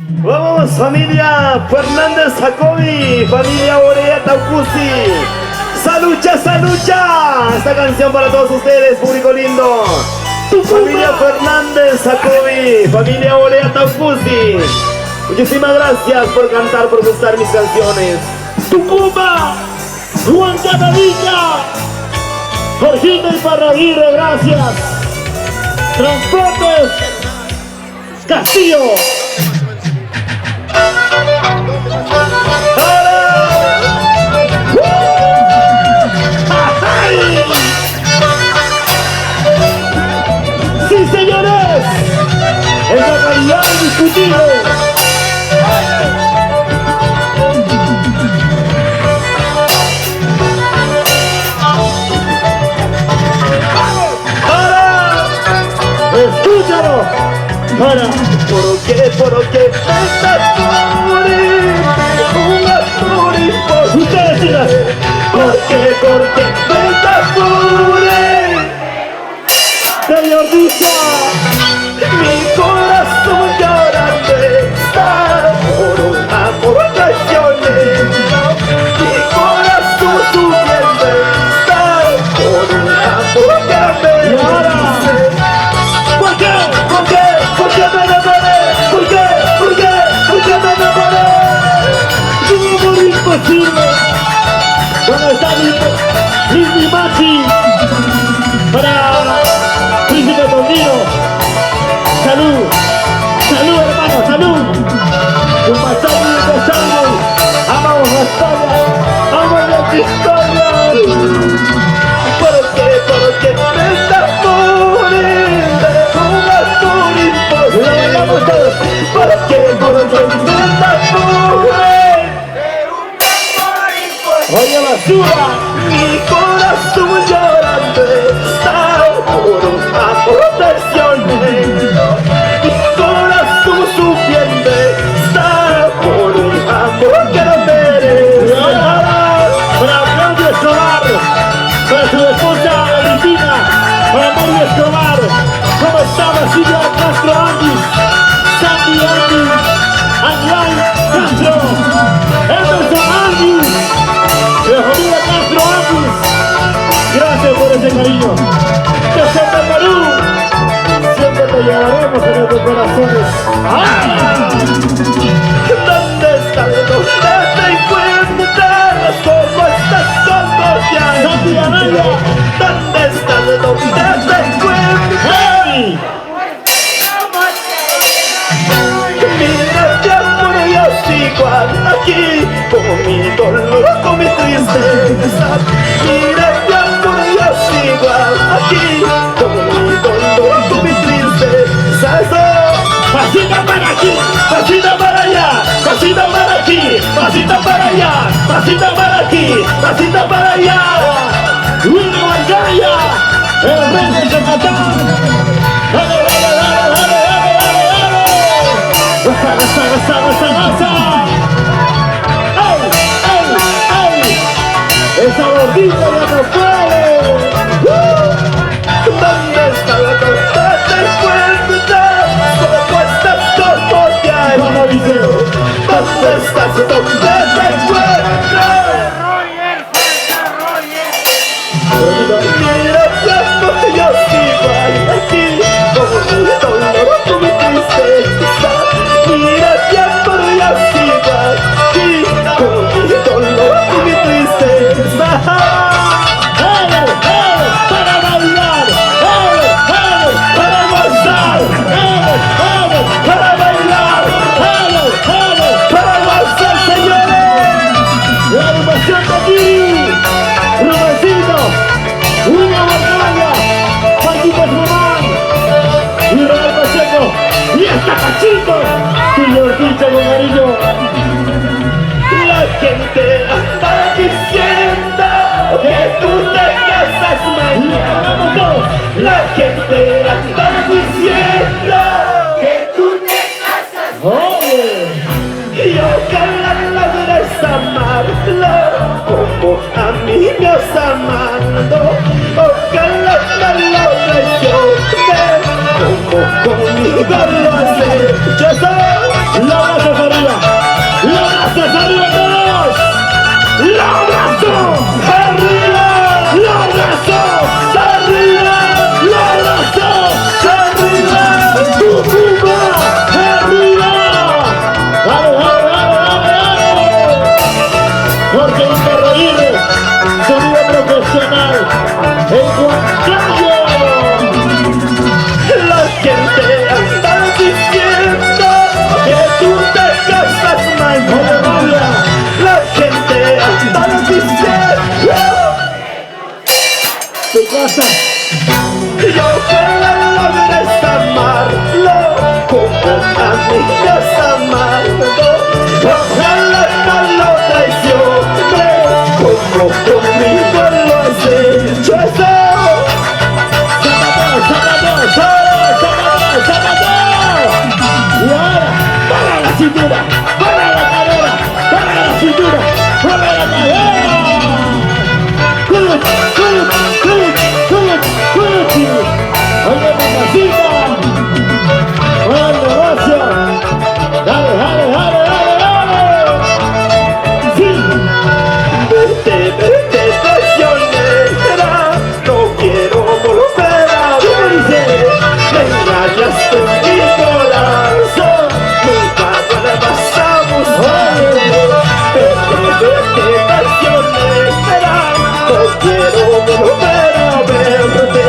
Vamos, familia Fernández Jacobi, familia Orea Taucusi. ¡Salucha, salucha! Esta canción para todos ustedes, público lindo. Familia Fernández Jacobi, familia Orea Taucusi. Muchísimas gracias por cantar, por gustar mis canciones. Tucumán, Juan Catavilla, Jorgito y Parraguirre, gracias. Transportes Castillo. ¡Sí, señores! ¡Es la calidad indiscutible! ¡Escúchalo! Para. ¿Por qué Ustedes sigan. ¿Por qué Señor Dicha, mi corazón llorando está por un amor traiciones? Mi corazón sufriendo está por un amor que me dice. ¿Por qué me enamoré? ¿Por qué me enamoré? un amor imposible. ¿Dónde está mi Machi? Para Príncipe Tondino. Salud, salud hermano, salud. Un pasaje y un pasaje. Amamos la historia, amamos la historia. ¿Por qué me enamoré de un amor imposible? ¿Por qué me enamoré? Oye basura, Mi corazón llorando está por un amor traiciones. Mi corazón sufriendo está por un amor que no merece. para Claudio Escobar, para su esposa Valentina, para Mario Escobar, ¿cómo está Silvia Castro Andis? Sandy Andis, Anglai Castro, Emerson Andis, la familia Castro Andis, gracias por ese cariño. Desde Perú, siempre te llevaremos en nuestros corazones. ¡Ah! ¿Dónde estás? ¿Dónde te encuentras? ¿Cómo estás? ¿Cómo te has Sandy Anaya, ¿Dónde estás? ¿Dónde te encuentras? ¡hey! Mira, mi amor, yo sigo aquí con mi dolor, con mi tristeza. Mira, mi amor, yo sigo aquí con mi dolor, con mi tristeza. Pasita para aquí, pasita para allá, pasita para aquí, pasita para allá, pasita para aquí, pasita para allá. Willy Valgaya, el rey de Yucatán. ¡Dale, dale, dale, dale, dale, dale, dale! ¡Goza, goza, goza, goza, goza! ¡Ey, ey, ey! ¡Esa gordita ya no puede! ¿Dónde estás? ¿Dónde te encuentras? ¿Cómo estás? ¿Cómo te has ¿Cómo dice? ¿Dónde estás? ¿Dónde te encuentras? Mira, mi amor, yo sigo aquí con mi dolor, con mi tristeza. Mira, mi amor, yo sigo aquí con mi dolor, con mi tristeza. Para bailar, para gozar, Para bailar, para gozar, señores. la animación de aquí, Romancito, William Arcaya, Paquito Román, y Raúl Pacheco, y hasta Pachito, señor Pincho con cariño. La gente está diciendo que tú te casas mañana. Vamos todos. La gente está diciendo que tú te casas. ¡Oye! Y ojalá logres amarlo como a mí me has amado. Ojalá me logres llorar como conmigo lo has hecho. ¡La cintura, mueve la cadera, mueve la cintura, mueve la cadera. Oye, mamacita, buen negocio. Dale, dale, dale, dale, dale. Sí. Vete, traicionera, no quiero volver a verte. Me engañaste en mi corazón, nunca vuelvas a buscarme. Vete, traicionera, no quiero volver a verte.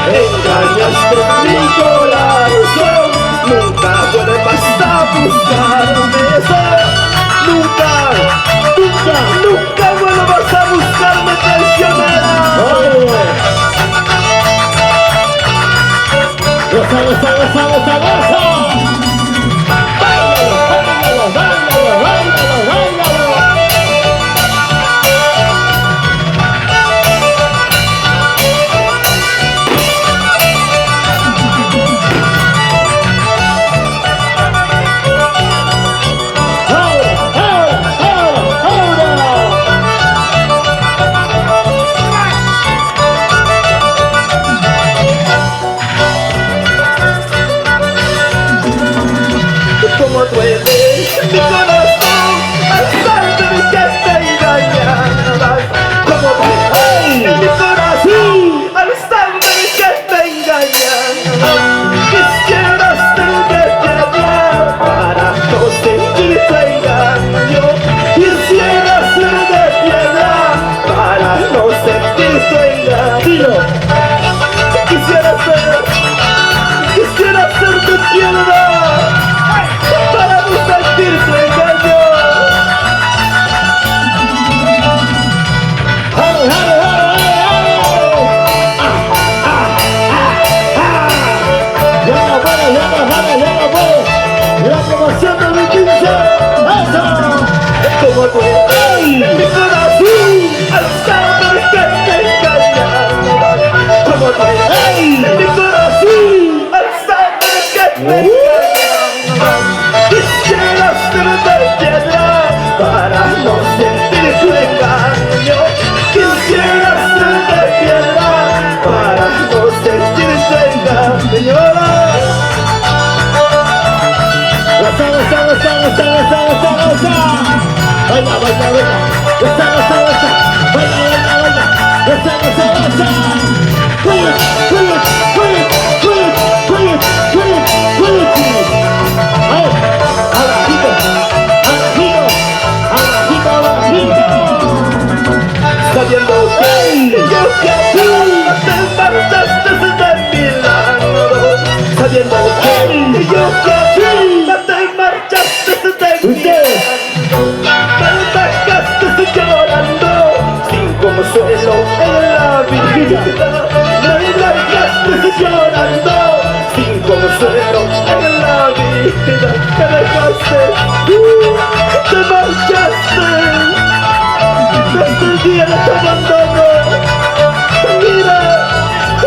Engañaste en mi corazón, nunca vuelvas a buscarme. Nunca, nunca, nunca vuelvas a buscarme, traicionera. Goza, goza, goza, goza, goza. Báilalo, báilalo, báilalo, báilalo, báilalo. Ahora, ahora, ahora, ahora. Como duele mi corazón al saber que te engañabas. Como duele mi corazón al saber que te engañabas. Quisiera ser de piedra para no sentir tu engaño. Quisiera ser de piedra para no sentir tu engaño. Quisiera ser de piedra para no sentir tu engaño. ¡Jale, jale, jale, jale! ¡Ya no puede, ya no puede, ya no puede! ¡La promoción 2015! ¡Eso! Como duele mi corazón al saber que te engañabas. Como duele mi corazón al saber que te engañabas. Quisiera ser de piedra para no sentir tu engaño. Quisiera ser de piedra para no sentir tu engaño. ¡Goza, goza, goza, goza, goza, goza, goza! ¡Baila, baila, baila! ¡Goza, goza, goza! ¡Baila, baila, baila! ¡Goza, goza, goza! ¡Cuídate, cuídate, cuídate, cuídate, cuídate, cuídate! ¡Ay! ¡Abajito! ¡Abajito! ¡Abajito, abajito! Sabiendo que yo que tú te marchaste de mi lado. Sabiendo que yo que tú te marchaste de mi lado. Me dejaste llorando sin consuelo en la vida. Me dejaste llorando sin consuelo en la vida. Me dejaste, te marchaste. Desde el día de tu abandono. Mira,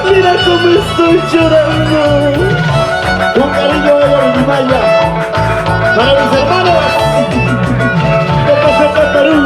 mira cómo estoy llorando. Un cariño de Guarimaya para mis hermanos de Paseca, Perú.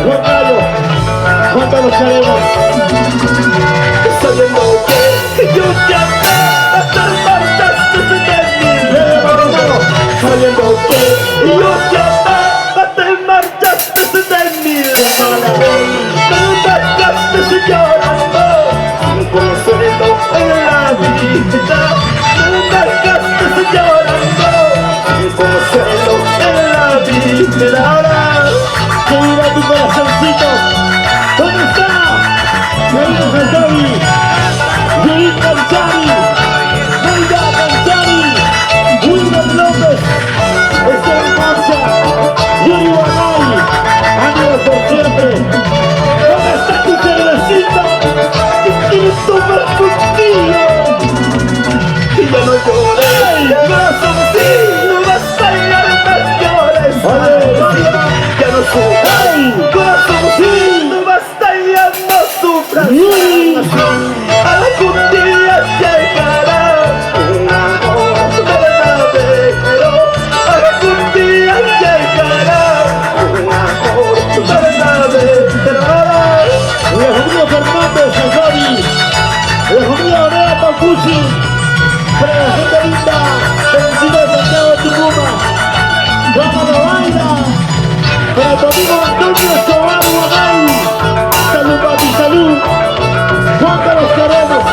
Juan Gallo, Juan Carlos Carenas. Sabiendo que yo ya te marchaste de mi lado. Sabiendo que yo ya te marchaste de mi lado. Me dejaste llorando sin consuelo en la vida. Me dejaste llorando sin consuelo en la vida. Ahora Que viva tu corazoncito. ¿Dónde está? Querido Canchari, Yuri Canchari, Neida Canchari, Wilmer López, Esteban Marcha, Yuri Banay, amigos por siempre. ¿Dónde está tu cervecita? que quiero tomar contigo. Y ya no llores, corazón, sí, no vas a llorar más llores. Ya no sufras, corazón, sí. amigo Antonio Escobar Guanay. Salud, papi, salud. ¿Cuánto los queremos?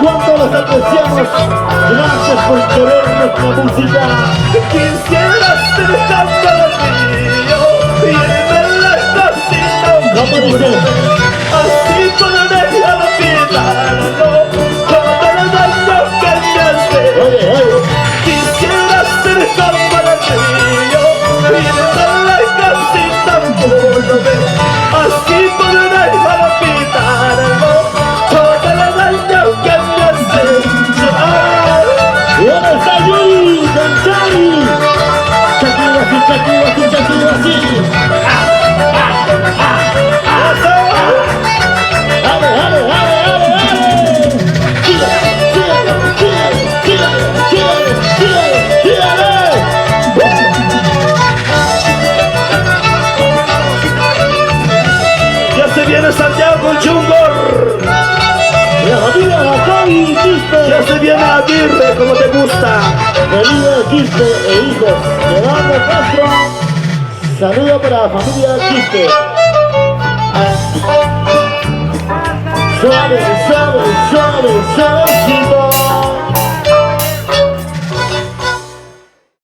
¿Cuánto los apreciamos? Gracias por querer nuestra música. Quisiera ser tan río y irme en la cosita. ¿Cómo dice? Así poder olvidarlo todo el daño que me hace. Oye, oye. Quisiera ser como el río y irme en la cosita. Así poder olvidarlo todo el daño que me hace. ¿Y dónde está Yuri? Don Chari. Shakira, así, Shakira, así, Shakira, así. ¡Ale, ale, ale, ale, ale! ¡Síguele, síguele, síguele, síguele, síguele, síguele! Ya se viene Santiago Jungor. La familia Gacoy Quispe. Ya se viene Aguirre como te gusta. Querido Quispe e hijos de Bando Castro. Saludo para la familia Quispe. Suave, suave, suave, suavecito.